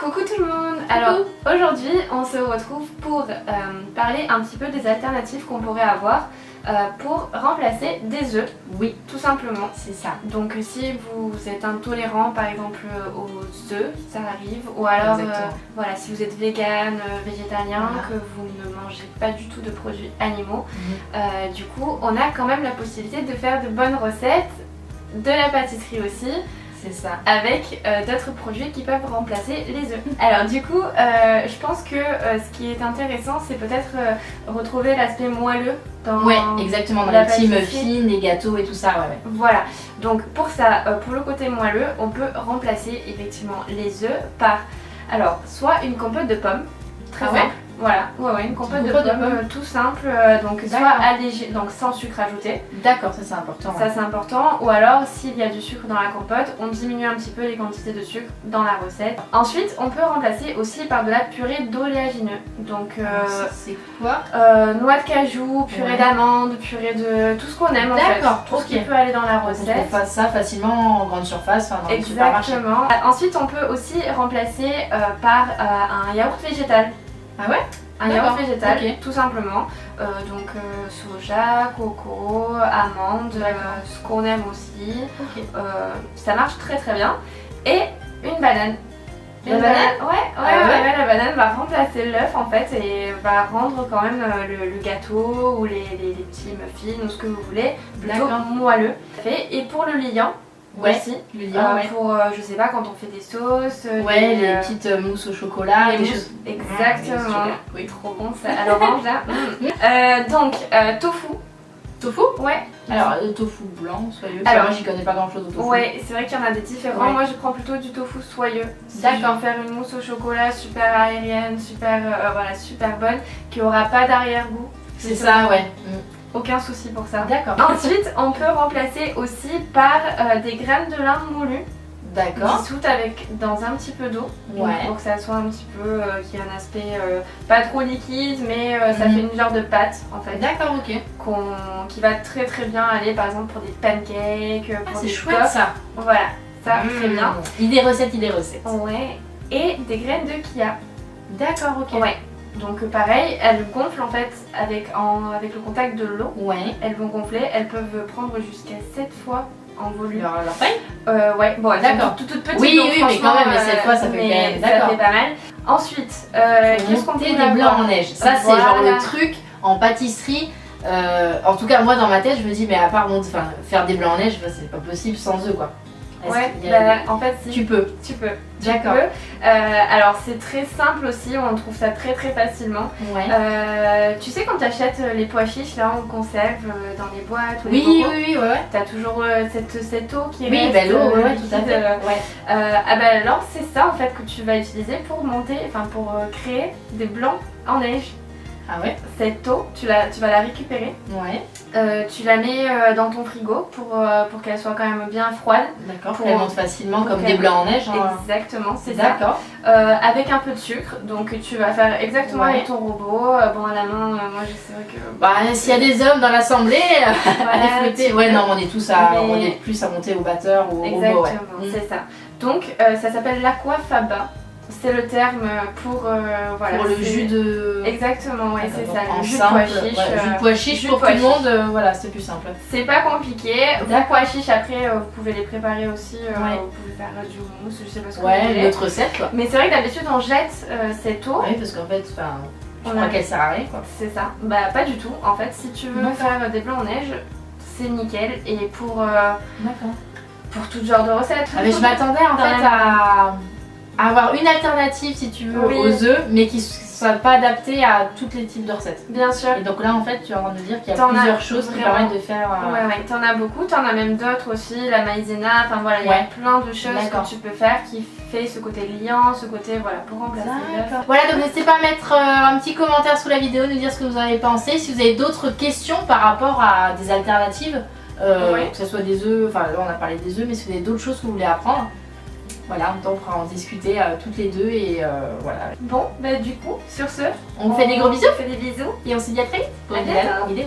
Coucou tout le monde. Alors aujourd'hui on se retrouve pour parler un petit peu des alternatives qu'on pourrait avoir pour remplacer des œufs. Oui, tout simplement. c'est ça. Donc si vous êtes intolérant par exemple aux œufs, ça arrive, ou alors voilà, si vous êtes vegan, végétalien, voilà, que vous ne mangez pas du tout de produits animaux, du coup on a quand même la possibilité de faire de bonnes recettes, de la pâtisserie aussi. C'est ça. Avec d'autres produits qui peuvent remplacer les œufs. Alors du coup, je pense que ce qui est intéressant, c'est peut-être retrouver l'aspect moelleux dans exactement, dans les petits muffins, les gâteaux et tout ça. Voilà, donc pour ça, pour le côté moelleux, on peut remplacer effectivement les œufs par, alors, soit une compote de pommes, très simple. Voilà, une compote de pommes tout simple, donc soit allégée, donc sans sucre ajouté. D'accord, ça c'est important. Ça c'est important, ou alors s'il y a du sucre dans la compote, on diminue un petit peu les quantités de sucre dans la recette. Ensuite, on peut remplacer aussi par de la purée d'oléagineux. Donc c'est quoi? Noix de cajou, purée d'amande, purée de tout ce qu'on aime en fait. Tout ce qui peut aller dans la recette. On trouve ça facilement en grande surface, dans les supermarchés. Exactement. Ensuite, on peut aussi remplacer par un yaourt végétal. Ah ouais? Un yaourt végétal, tout simplement. Donc soja, coco, amande, ce qu'on aime aussi. Ça marche très très bien. Et une banane. La banane? La banane va remplacer l'œuf en fait et va rendre quand même le gâteau ou les petits muffins ou ce que vous voulez plutôt moelleux. Et pour le liant, aussi, pour je sais pas, quand on fait des sauces, les petites mousses au chocolat, des choses. Exactement, oui, trop bon ça, à l'orange là. Donc tofu. Tofu? Ouais. Alors tofu blanc, soyeux. Alors moi j'y connais pas grand chose au tofu. Ouais, c'est vrai qu'il y en a des différents. Moi je prends plutôt du tofu soyeux. D'accord. Faire une mousse au chocolat super aérienne, super super bonne, qui aura pas d'arrière-goût. C'est ça, Aucun souci pour ça. D'accord. Ensuite, on peut remplacer aussi par des graines de lin moulues. D'accord. Dissoutes dans un petit peu d'eau. Pour que ça soit un petit peu, qu'il y ait un aspect pas trop liquide, mais ça fait une genre de pâte en fait. D'accord, qui va très très bien aller par exemple pour des pancakes, pour des chouette ça. Voilà, ça très bien. Idée recette. Ouais. Et des graines de chia. D'accord, Ouais. Donc pareil, elles gonflent en fait avec le contact de l'eau. Elles vont gonfler, elles peuvent prendre jusqu'à 7 fois en volume. Leur taille bon, elles sont toutes petites. Oui, mais quand même, 7 fois ça fait quand même. Ça fait pas mal. Ensuite, qu'est-ce qu'on peut des blancs en neige. Ça c'est genre le truc en pâtisserie. En tout cas moi dans ma tête je me dis mais à part faire des blancs en neige, c'est pas possible sans eux quoi. En fait si. Tu peux. D'accord. Alors c'est très simple aussi, on trouve ça très très facilement. Tu sais quand tu achètes les pois chiches là en conserve dans les boîtes ou les bocaux, t'as toujours cette eau qui reste. L'eau, tout à fait. Alors c'est ça en fait que tu vas utiliser pour pour créer des blancs en neige. Cette eau, tu vas la récupérer. Tu la mets dans ton frigo pour qu'elle soit quand même bien froide. D'accord, pour qu'elle monte facilement comme des blancs en neige. Exactement, c'est ça. Avec un peu de sucre, donc tu vas faire exactement avec ton robot. Bon, à la main, moi je sais que... s'il y a des hommes dans l'assemblée, à fouetter. Non, on est tous on est plus à monter au batteur ou au robot. Exactement, c'est ça. Donc ça s'appelle l'Aquafaba. C'est le terme pour pour le jus de... Exactement, c'est ça, le jus simple, de pois chiche. Jus de pois chiche pour tout le monde, c'est plus simple. C'est pas compliqué. Vos pois chiches après, vous pouvez les préparer aussi, vous pouvez faire du houmous, je sais pas ce que vous voulez. Une autre recette quoi. Mais c'est vrai que d'habitude on jette cette eau. Parce qu'en fait, je crois qu'elle sert à rien quoi. C'est ça, pas du tout. En fait, si tu veux faire des blancs en neige, c'est nickel. Et pour tout genre de recettes. Mais je m'attendais en fait à avoir une alternative si tu veux aux œufs, mais qui soit pas adaptée à tous les types de recettes. Bien sûr. Et donc là en fait tu es en train de me dire qu'il y a plusieurs choses qui permettent de faire... t'en as beaucoup, t'en as même d'autres aussi, la maïzena, il y a plein de choses que tu peux faire qui fait ce côté liant, ce côté pour remplacer l'œuf. Voilà, donc n'hésitez pas à mettre un petit commentaire sous la vidéo, nous dire ce que vous en avez pensé, si vous avez d'autres questions par rapport à des alternatives, que ce soit des œufs, là on a parlé des œufs, mais si vous avez d'autres choses que vous voulez apprendre. Voilà, on pourra en discuter toutes les deux et voilà. Bon, du coup, sur ce, on vous fait des gros bisous. On fait des bisous et on se dit à très vite pour une nouvelle vidéo.